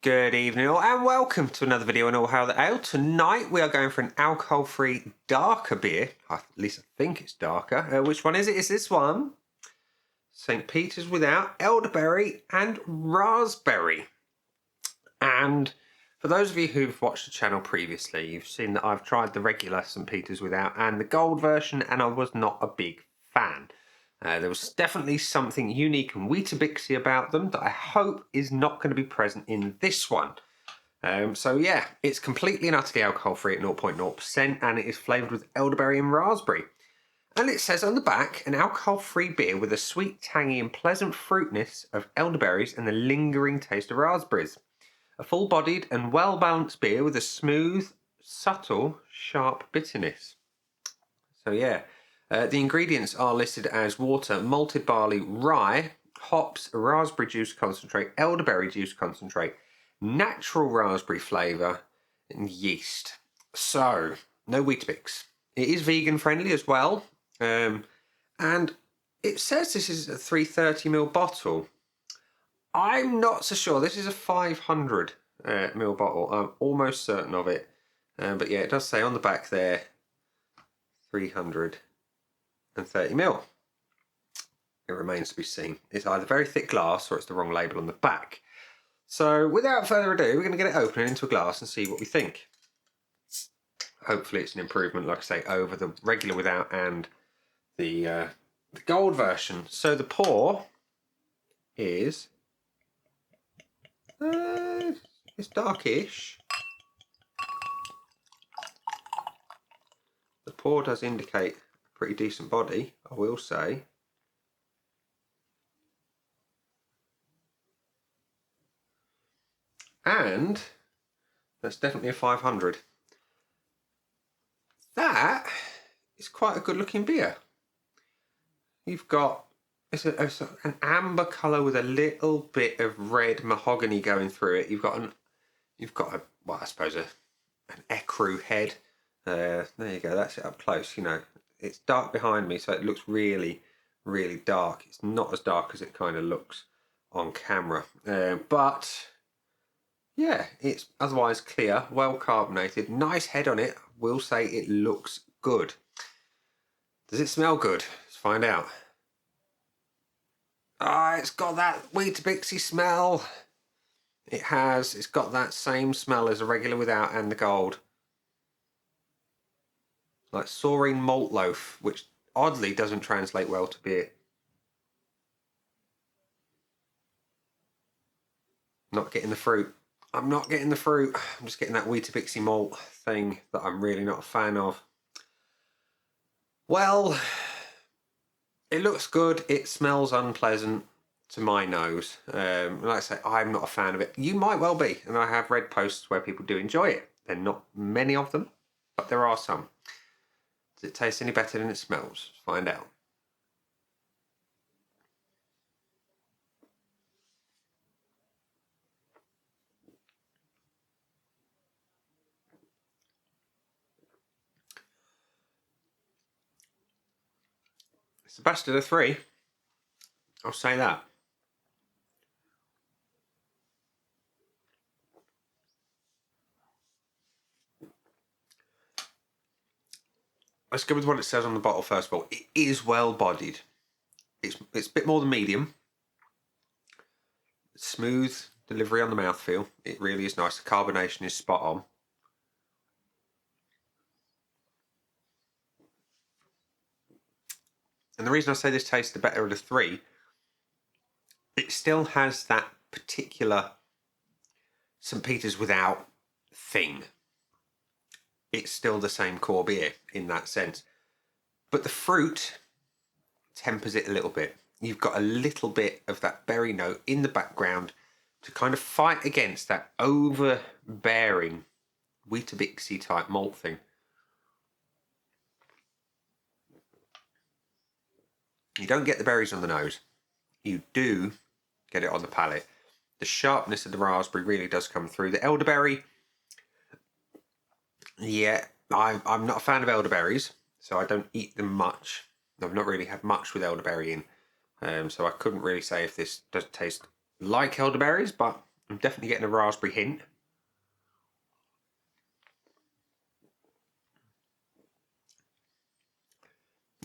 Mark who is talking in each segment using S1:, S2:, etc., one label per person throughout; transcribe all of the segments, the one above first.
S1: Good evening all and welcome to another video on All Hail the Ale. Tonight we are going for an alcohol-free darker beer. At least I think it's darker. Which one is it? It's this one. St. Peter's Without, Elderberry and Raspberry. And for those of you who've watched the channel previously, you've seen that I've tried the regular St. Peter's Without and the gold version, and I was not a big fan. There was definitely something unique and Weetabixy about them that I hope is not going to be present in this one. So yeah, it's completely and utterly alcohol-free at 0.0% and it is flavoured with elderberry and raspberry. And it says on the back, an alcohol-free beer with a sweet, tangy and pleasant fruitness of elderberries and the lingering taste of raspberries. A full-bodied and well-balanced beer with a smooth, subtle, sharp bitterness. So yeah. The ingredients are listed as water, malted barley, rye, hops, raspberry juice concentrate, elderberry juice concentrate, natural raspberry flavour, and yeast. So, no Weetabix. It is vegan friendly as well. And it says this is a 330ml bottle. I'm not so sure. This is a 500ml bottle. I'm almost certain of it. But yeah, it does say on the back there, 330ml. It remains to be seen. It's either very thick glass or it's the wrong label on the back. So without further ado, we're going to get it open into a glass and see what we think. Hopefully it's an improvement, like I say, over the regular without and the gold version. So the pour is it's darkish. The pour does indicate pretty decent body, I will say. And that's definitely a 500. That is quite a good looking beer. You've got it's an amber colour with a little bit of red mahogany going through it. You've got a well, I suppose an ecru head. There you go. That's it up close. You know. It's dark behind me, so it looks really, really dark. It's not as dark as it kind of looks on camera. But, yeah, it's otherwise clear, well carbonated, nice head on it. I will say it looks good. Does it smell good? Let's find out. Ah, it's got that Weetabixy smell. It has. It's got that same smell as a regular without and the gold. Like soaring malt loaf, which oddly doesn't translate well to beer. Not getting the fruit. I'm not getting the fruit. I'm just getting that Weetabixy malt thing that I'm really not a fan of. Well, it looks good. It smells unpleasant to my nose. Like I say, I'm not a fan of it. You might well be, and I have read posts where people do enjoy it. There are not many of them, but there are some. Does it taste any better than it smells? Let's find out. It's the best of the three. I'll say that. Let's go with what it says on the bottle first of all. It is well bodied. It's a bit more than medium. Smooth delivery on the mouthfeel. It really is nice. The carbonation is spot on. And the reason I say this tastes the better of the three, it still has that particular St. Peter's Without thing. It's still the same core beer in that sense. But the fruit tempers it a little bit. You've got a little bit of that berry note in the background to kind of fight against that overbearing Weetabixy type malt thing. You don't get the berries on the nose. You do get it on the palate. The sharpness of the raspberry really does come through. The elderberry, yeah, I'm not a fan of elderberries, so I don't eat them much. I've not really had much with elderberry in, so I couldn't really say if this does taste like elderberries, but I'm definitely getting a raspberry hint.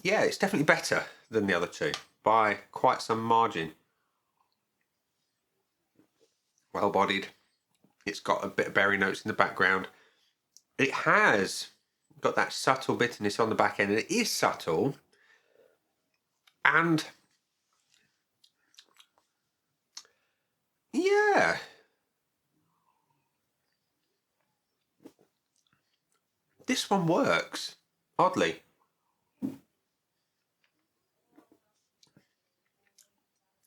S1: Yeah, it's definitely better than the other two by quite some margin. Well-bodied. It's got a bit of berry notes in the background. It has got that subtle bitterness on the back end, and it is subtle. And yeah, this one works, oddly.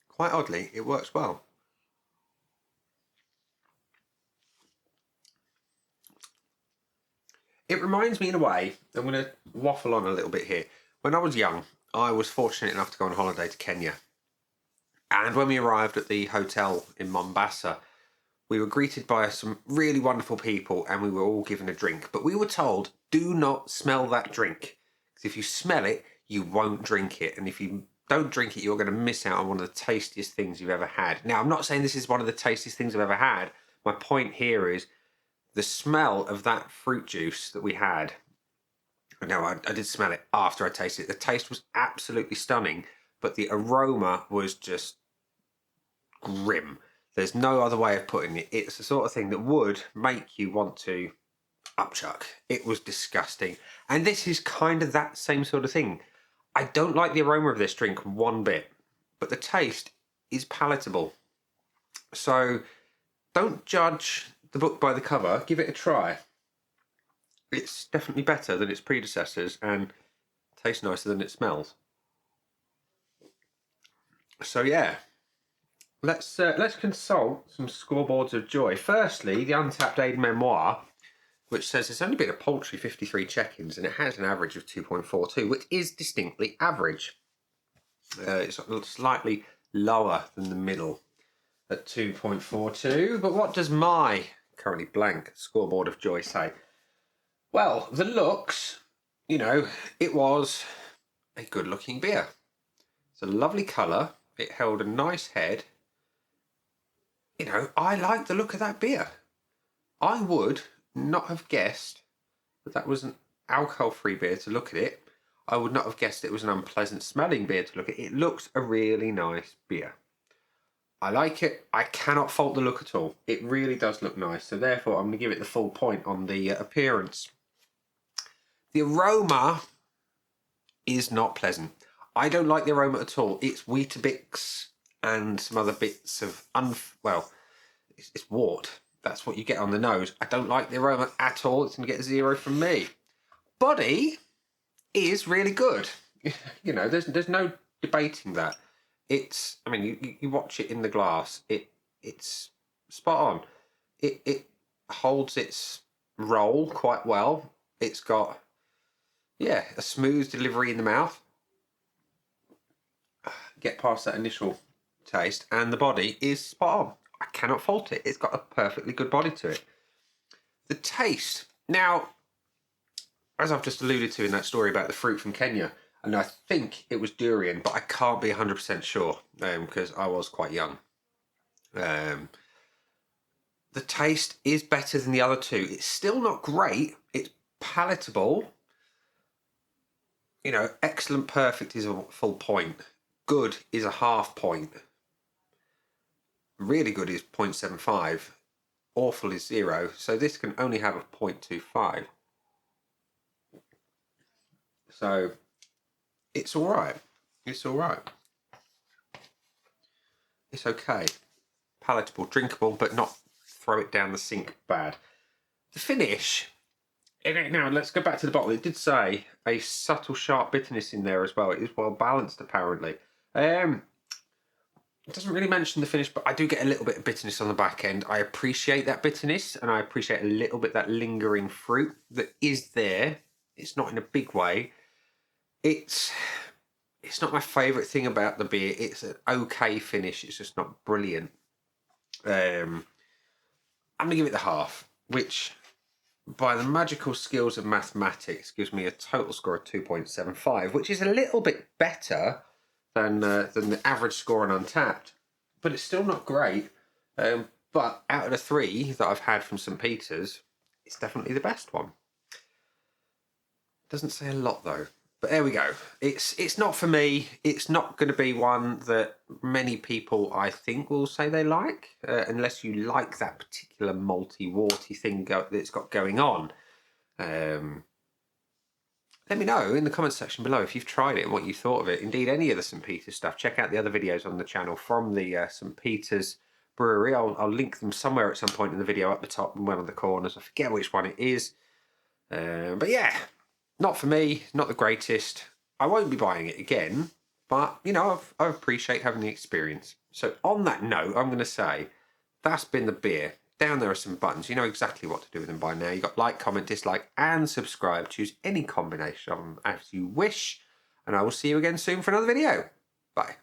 S1: Quite oddly, it works well. It reminds me in a way, I'm going to waffle on a little bit here. When I was young, I was fortunate enough to go on holiday to Kenya. And when we arrived at the hotel in Mombasa, we were greeted by some really wonderful people and we were all given a drink. But we were told, do not smell that drink. Because if you smell it, you won't drink it. And if you don't drink it, you're going to miss out on one of the tastiest things you've ever had. Now, I'm not saying this is one of the tastiest things I've ever had. My point here is the smell of that fruit juice that we had. No, I did smell it after I tasted it. The taste was absolutely stunning, but the aroma was just grim. There's no other way of putting it. It's the sort of thing that would make you want to upchuck. It was disgusting. And this is kind of that same sort of thing. I don't like the aroma of this drink one bit, but the taste is palatable. So don't judge the book by the cover. Give it a try. It's definitely better than its predecessors and tastes nicer than it smells. So yeah, let's consult some scoreboards of joy. Firstly, the Untapped Aid Memoir, which says it's only been a paltry 53 check-ins and it has an average of 2.42, which is distinctly average. It's slightly lower than the middle at 2.42. But what does my currently blank scoreboard of joy say? Well, the looks, you know, it was a good-looking beer. It's a lovely colour. It held a nice head. You know, I like the look of that beer. I would not have guessed that that was an alcohol-free beer to look at it. I would not have guessed it was an unpleasant smelling beer to look at. It looks a really nice beer. I like it. I cannot fault the look at all. It really does look nice. So therefore, I'm going to give it the full point on the appearance. The aroma is not pleasant. I don't like the aroma at all. It's Weetabix and some other bits of it's wort. That's what you get on the nose. I don't like the aroma at all. It's going to get 0 from me. Body is really good. You know, there's no debating that. It's, I mean, you watch it in the glass. It's spot on. It holds its role quite well. It's got, yeah, a smooth delivery in the mouth. Get past that initial taste, and the body is spot on. I cannot fault it. It's got a perfectly good body to it. The taste. Now, as I've just alluded to in that story about the fruit from Kenya, and I think it was durian, but I can't be 100% sure because I was quite young. The taste is better than the other two. It's still not great. It's palatable. You know, excellent, perfect is a full point. Good is a half point. Really good is 0.75. Awful is 0. So this can only have a 0.25. So it's all right. It's all right. It's okay. Palatable, drinkable, but not throw it down the sink bad. The finish. Now, let's go back to the bottle. It did say a subtle, sharp bitterness in there as well. It is well balanced, apparently. It doesn't really mention the finish, but I do get a little bit of bitterness on the back end. I appreciate that bitterness, and I appreciate a little bit that lingering fruit that is there. It's not in a big way. It's not my favourite thing about the beer. It's an okay finish. It's just not brilliant. I'm going to give it the half, which, by the magical skills of mathematics, gives me a total score of 2.75, which is a little bit better than the average score on Untapped, but it's still not great. But out of the 3 that I've had from St. Peter's, it's definitely the best one. Doesn't say a lot though. But there we go. It's not for me. It's not going to be one that many people, I think, will say they like, unless you like that particular malty, warty thing that it's got going on. Let me know in the comments section below if you've tried it and what you thought of it. Indeed, any of the St. Peter's stuff. Check out the other videos on the channel from the St. Peter's Brewery. I'll link them somewhere at some point in the video, up the top and one of the corners. I forget which one it is. But yeah. Not for me, not the greatest. I won't be buying it again, but, you know, I appreciate having the experience. So on that note, I'm going to say, that's been the beer. Down there are some buttons. You know exactly what to do with them by now. You've got like, comment, dislike, and subscribe. Choose any combination of them as you wish. And I will see you again soon for another video. Bye.